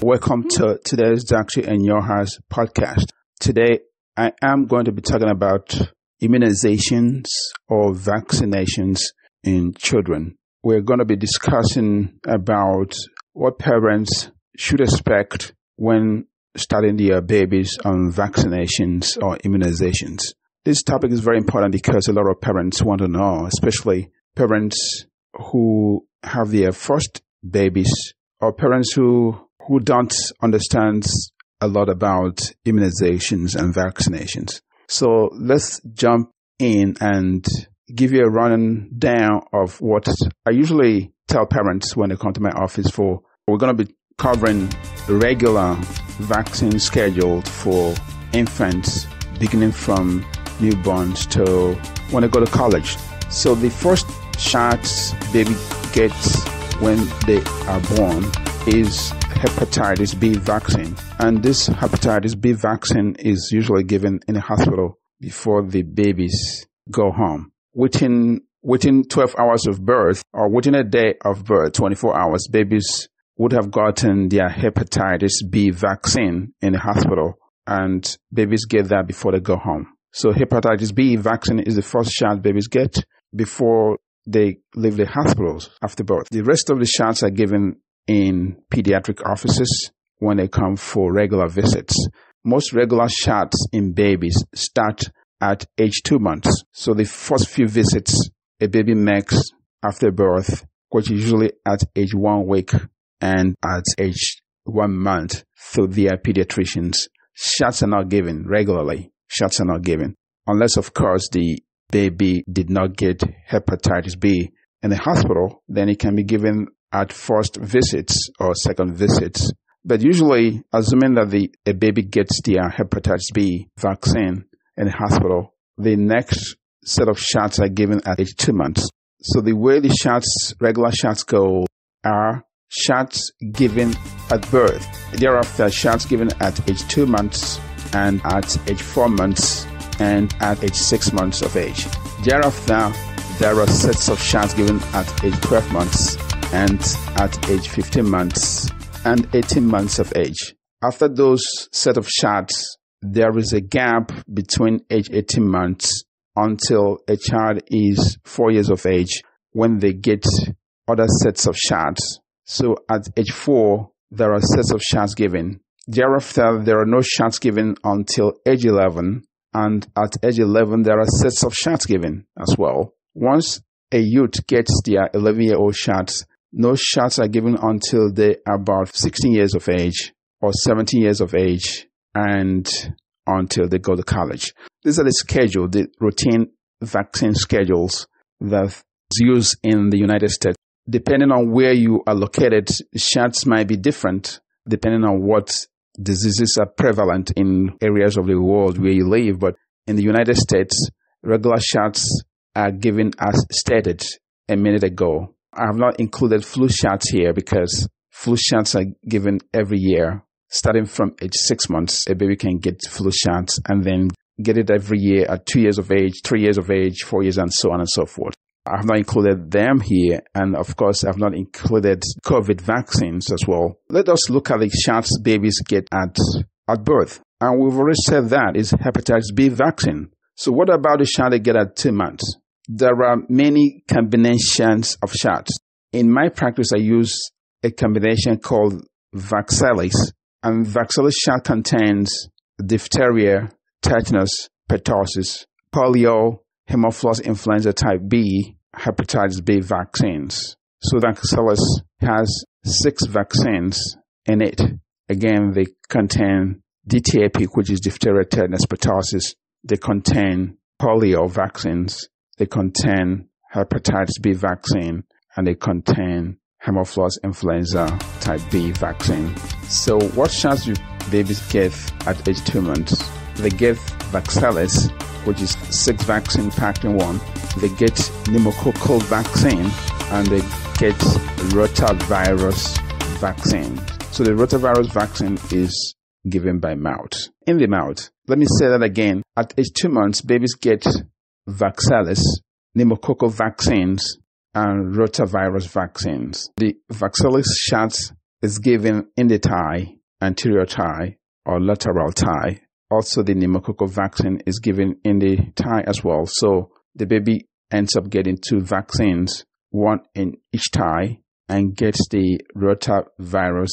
Welcome to today's Doctor Anyoha's podcast. Today, I am going to be talking about immunizations or vaccinations in children. We're going to be discussing about what parents should expect when starting their babies on vaccinations or immunizations. This topic is very important because a lot of parents want to know, especially parents who have their first babies or parents who don't understand a lot about immunizations and vaccinations. So let's jump in and give you a rundown of what I usually tell parents when they come to my office for. We're going to be covering regular vaccine scheduled for infants beginning from newborns to when they go to college. So the first shots baby gets when they are born is hepatitis B vaccine. And this hepatitis B vaccine is usually given in a hospital before the babies go home. Within 12 hours of birth or within a day of birth, 24 hours, babies would have gotten their hepatitis B vaccine in the hospital, and babies get that before they go home. So hepatitis B vaccine is the first shot babies get before they leave the hospitals after birth. The rest of the shots are given in pediatric offices when they come for regular visits. Most regular shots in babies start at age 2 months. So the first few visits a baby makes after birth, which is usually at age 1 week and at age 1 month through their pediatricians, shots are not given regularly. Shots are not given. Unless, of course, the baby did not get hepatitis B in the hospital, then it can be given at first visits or second visits. But usually, assuming that a baby gets their hepatitis B vaccine in the hospital, the next set of shots are given at age 2 months. So the way the shots, regular shots go are shots given at birth. Thereafter, shots given at age 2 months and at age 4 months and at age 6 months of age. Thereafter, there are sets of shots given at age 12 months and at age 15 months and 18 months of age. After those set of shots, there is a gap between age 18 months until a child is 4 years of age when they get other sets of shots. So at age 4, there are sets of shots given. Thereafter, there are no shots given until age 11. And at age 11, there are sets of shots given as well. Once a youth gets their 11-year-old shots, no shots are given until they are about 16 years of age or 17 years of age and until they go to college. These are the routine vaccine schedules that's used in the United States. Depending on where you are located, shots might be different depending on what diseases are prevalent in areas of the world where you live. But in the United States, regular shots are given as stated a minute ago. I have not included flu shots here because flu shots are given every year. Starting from age 6 months, a baby can get flu shots and then get it every year at 2 years of age, 3 years of age, 4 years, and so on and so forth. I have not included them here, and of course, I have not included COVID vaccines as well. Let us look at the shots babies get at birth. And we've already said that is hepatitis B vaccine. So what about the shot they get at 2 months? There are many combinations of shots. In my practice, I use a combination called Vaxelis. And Vaxelis shot contains diphtheria, tetanus, pertussis, polio, Haemophilus influenza type B, hepatitis B vaccines. So Vaxelis has 6 vaccines in it. Again, they contain DTaP, which is diphtheria, tetanus, pertussis. They contain polio vaccines. They contain hepatitis B vaccine, and they contain Haemophilus influenza type B vaccine. So what shots do babies get at age 2 months? They get Vaxelis, which is 6 vaccine packed in one. They get pneumococcal vaccine, and they get rotavirus vaccine. So the rotavirus vaccine is given by mouth. In the mouth. Let me say that again. At age 2 months, babies get Vaxelis, pneumococcal vaccines, and rotavirus vaccines. The Vaxelis shots is given in the thigh, anterior thigh, or lateral thigh. Also, the pneumococcal vaccine is given in the thigh as well. So the baby ends up getting 2 vaccines, one in each thigh, and gets the rotavirus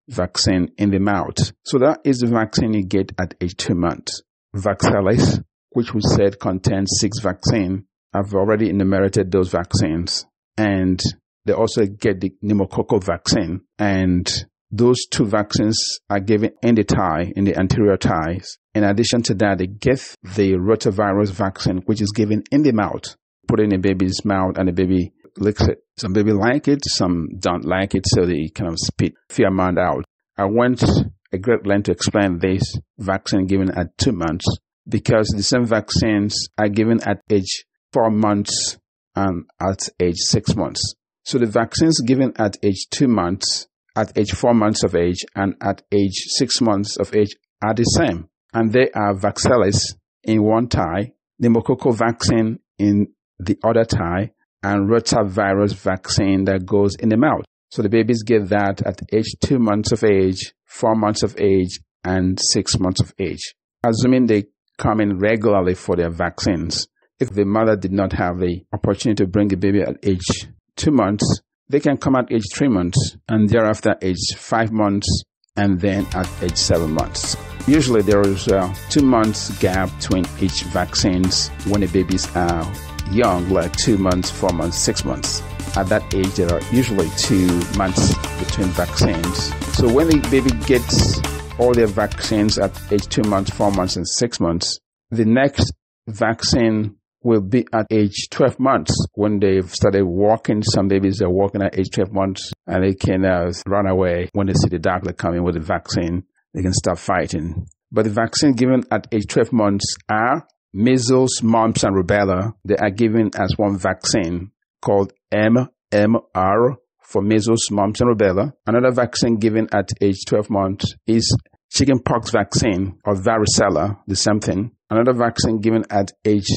vaccine in the mouth. So that is the vaccine you get at age 2 months. Vaccinations, which we said contains 6 vaccines. I've already enumerated those vaccines. And they also get the pneumococcal vaccine. And those 2 vaccines are given in the thigh, in the anterior thighs. In addition to that, they get the rotavirus vaccine, which is given in the mouth. Put it in a baby's mouth and the baby licks it. Some baby like it, some don't like it, so they kind of spit fear amount out. I went a great length to explain this vaccine given at 2 months because the same vaccines are given at age 4 months and at age 6 months. So the vaccines given at age 2 months, at age 4 months of age, and at age 6 months of age are the same. And they are vaccinations in one thigh, pneumococcal vaccine in the other thigh, and rotavirus vaccine that goes in the mouth. So the babies get that at age 2 months of age, 4 months of age, and 6 months of age. Assuming they come in regularly for their vaccines. If the mother did not have the opportunity to bring the baby at age 2 months, they can come at age 3 months, and thereafter age 5 months, and then at age 7 months. Usually there is a 2 months gap between each vaccines when the babies are young, like 2 months, 4 months, 6 months. At that age, there are usually 2 months between vaccines. So when the baby gets all their vaccines at age 2 months, 4 months, and 6 months, the next vaccine will be at age 12 months when they've started walking. Some babies are walking at age 12 months and they can run away when they see the doctor coming with the vaccine. They can start fighting. But the vaccine given at age 12 months are measles, mumps, and rubella. They are given as one vaccine called MMR for measles, mumps, and rubella. Another vaccine given at age 12 months is chickenpox vaccine or varicella, the same thing. Another vaccine given at age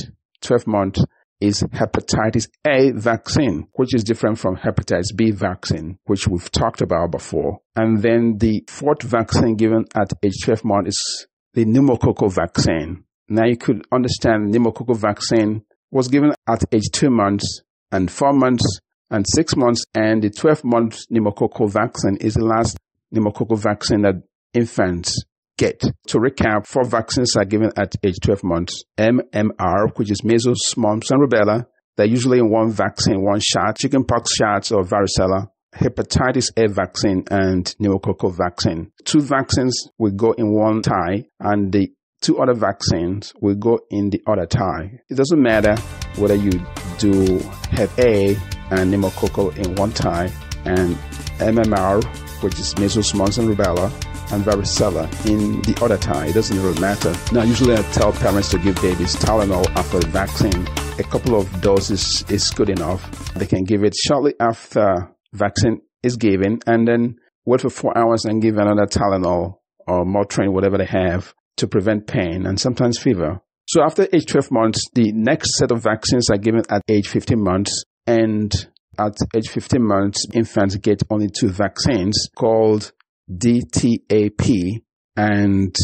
12 months is hepatitis A vaccine, which is different from hepatitis B vaccine, which we've talked about before. And then the 4th vaccine given at age 12 months is the pneumococcal vaccine. Now you could understand pneumococcal vaccine was given at age 2 months and 4 months and 6 months, and the 12-month pneumococcal vaccine is the last pneumococcal vaccine that infants get. To recap, 4 vaccines are given at age 12 months. MMR, which is measles, mumps, and rubella. They're usually in one vaccine, one shot, chickenpox shots or varicella, hepatitis A vaccine, and pneumococcal vaccine. 2 vaccines will go in one thigh, and the 2 other vaccines will go in the other thigh. It doesn't matter whether you do Hep A and pneumococcal in one thigh, and MMR, which is measles, mumps, and rubella, and varicella in the other thigh. It doesn't really matter. Now, usually I tell parents to give babies Tylenol after the vaccine. A couple of doses is good enough. They can give it shortly after vaccine is given, and then wait for 4 hours and give another Tylenol or Motrin, whatever they have, to prevent pain and sometimes fever. So after age 12 months, the next set of vaccines are given at age 15 months, and at age 15 months, infants get only 2 vaccines called DTaP and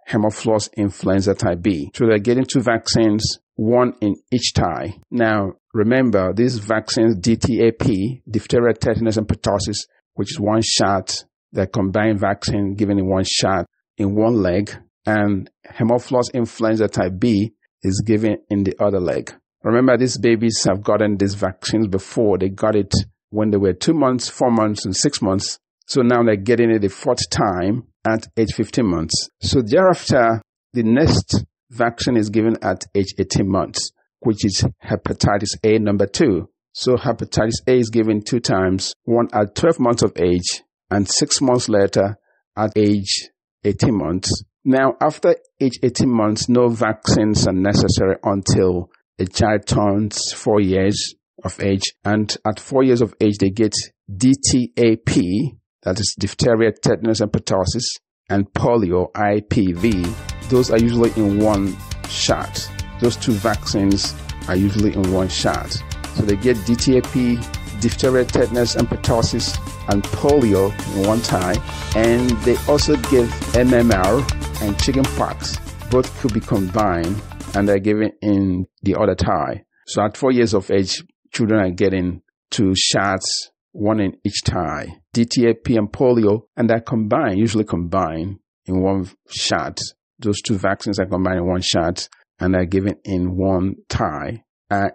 Haemophilus influenza type B. So they're getting 2 vaccines, one in each thigh. Now, remember, these vaccines, DTaP, diphtheria, tetanus, and pertussis, which is one shot, the combined vaccine given in one shot in one leg, and Haemophilus influenza type B is given in the other leg. Remember, these babies have gotten these vaccines before. They got it when they were 2 months, 4 months, and 6 months. So now they're getting it the 4th time at age 15 months. So thereafter, the next vaccine is given at age 18 months, which is hepatitis A number 2. So hepatitis A is given 2 times, one at 12 months of age and 6 months later at age 18 months. Now, after age 18 months, no vaccines are necessary until a child turns 4 years of age. And at 4 years of age, they get DTaP, that is diphtheria, tetanus, and pertussis, and polio, IPV. Those are usually in one shot. Those 2 vaccines are usually in one shot. So they get DTaP, diphtheria, tetanus, and pertussis, and polio in one tie. And they also give MMR and chickenpox. Both could be combined, and they're given in the other tie. So at 4 years of age, children are getting 2 shots, 1 in each tie. DTaP and polio, and they're combined, usually combined in 1 shot. Those 2 vaccines are combined in 1 shot, and they're given in 1 tie.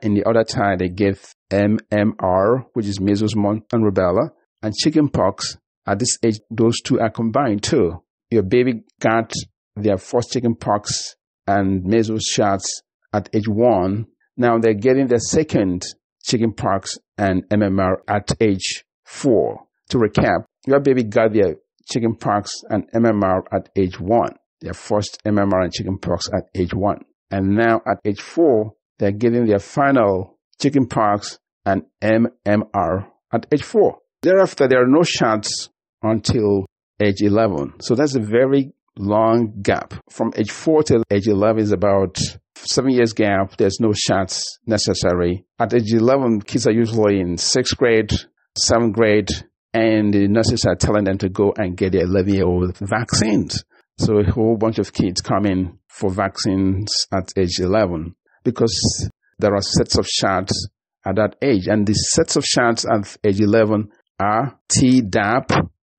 In the other tie, they give MMR, which is measles, mumps, and rubella, and chickenpox. At this age, those 2 are combined too. Your baby got their first chickenpox and measles shots at age 1. Now they're getting their second chickenpox and MMR at age 4. To recap, your baby got their chickenpox and MMR at age 1. Their first MMR and chickenpox at age 1. And now at age 4, they're getting their final chickenpox and MMR at age 4. Thereafter, there are no shots until age 11. So that's a very long gap. From age 4 to age 11 is about 7 years gap. There's no shots necessary. At age 11, kids are usually in 6th grade, 7th grade, and the nurses are telling them to go and get their 11-year-old vaccines. So a whole bunch of kids come in for vaccines at age 11 because there are sets of shots at that age. And the sets of shots at age 11 are Tdap,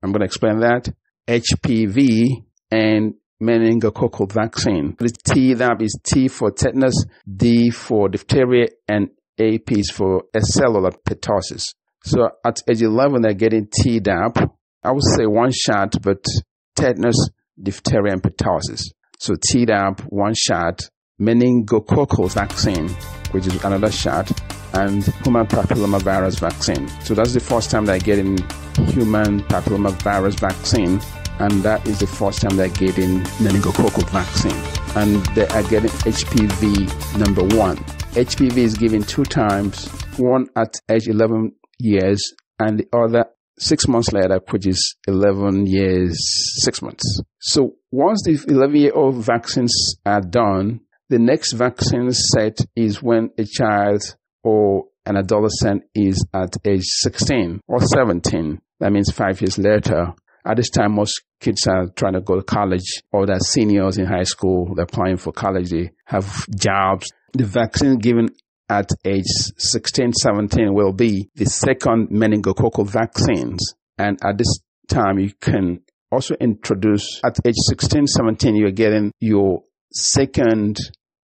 I'm going to explain that, HPV, and meningococcal vaccine. The Tdap is T for tetanus, D for diphtheria, and AP is for acellular pertussis. So at age 11, they're getting Tdap. I would say 1 shot, but tetanus, diphtheria, and pertussis. So Tdap, 1 shot, meningococcal vaccine, which is another shot, and human papillomavirus vaccine. So that's the first time they're getting human papillomavirus vaccine, and that is the first time they're getting meningococcal vaccine. And they are getting HPV number 1. HPV is given 2 times, one at age 11 years, and the other 6 months later, which is 11 years, 6 months. So once the 11-year-old vaccines are done, the next vaccine set is when a child or an adolescent is at age 16 or 17. That means 5 years later. At this time, most kids are trying to go to college, or they're seniors in high school. They're applying for college. They have jobs. The vaccine given at age 16, 17 will be the second meningococcal vaccines. And at this time, you can also introduce, at age 16, 17, you're getting your second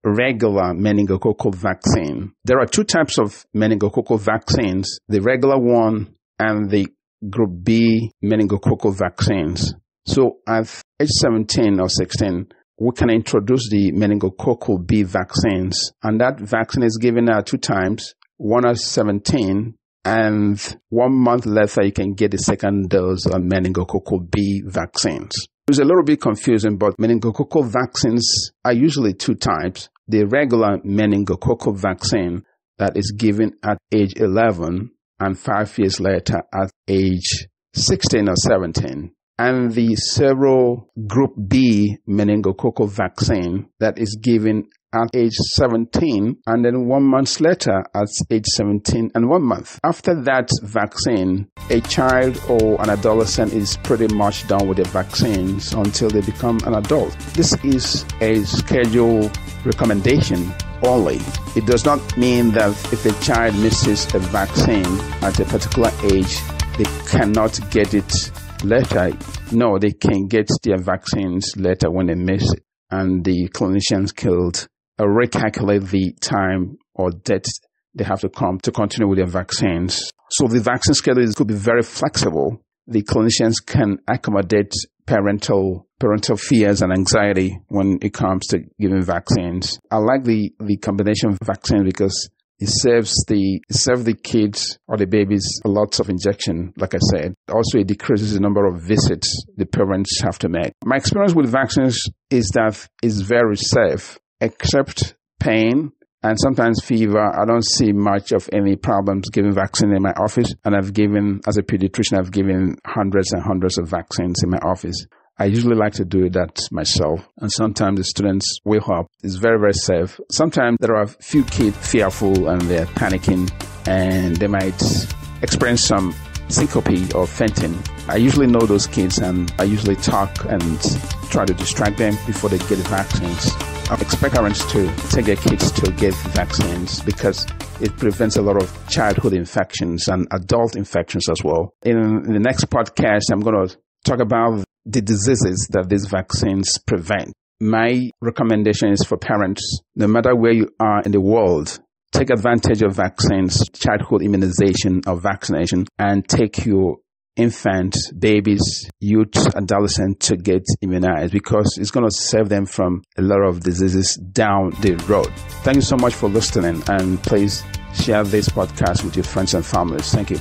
regular meningococcal vaccine. There are 2 types of meningococcal vaccines, the regular one and the Group B meningococcal vaccines. So at age 17 or 16, we can introduce the meningococcal B vaccines. And that vaccine is given out 2 times, one at 17, and 1 month later you can get the second dose of meningococcal B vaccines. It's a little bit confusing, but meningococcal vaccines are usually 2 types. The regular meningococcal vaccine that is given at age 11 and 5 years later at age 16 or 17. And the several Group B meningococcal vaccine that is given at age 17 and then 1 month later at age 17 and 1 month. After that vaccine, a child or an adolescent is pretty much done with the vaccines until they become an adult. This is a schedule recommendation only. It does not mean that if a child misses a vaccine at a particular age, they cannot get it later. No, they can get their vaccines later when they miss it. And the clinicians could recalculate the time or date they have to come to continue with their vaccines. So the vaccine schedule could be very flexible. The clinicians can accommodate parental fears and anxiety when it comes to giving vaccines. I like the combination of vaccines because it saves the kids or the babies lots of injection, like I said. Also, it decreases the number of visits the parents have to make. My experience with vaccines is that it's very safe, except pain and sometimes fever. I don't see much of any problems giving vaccine in my office. And as a pediatrician, I've given hundreds and hundreds of vaccines in my office. I usually like to do that myself. And sometimes the students will help. It's very, very safe. Sometimes there are a few kids fearful and they're panicking and they might experience some syncope or fainting, I usually know those kids, and I usually talk and try to distract them before they get the vaccines. I expect parents to take their kids to get vaccines because it prevents a lot of childhood infections and adult infections as well. In the next podcast, I'm going to talk about the diseases that these vaccines prevent. My recommendation is for parents, no matter where you are in the world, take advantage of vaccines, childhood immunization or vaccination, and take your infants, babies, youth, adolescents to get immunized because it's going to save them from a lot of diseases down the road. Thank you so much for listening, and please share this podcast with your friends and families. Thank you.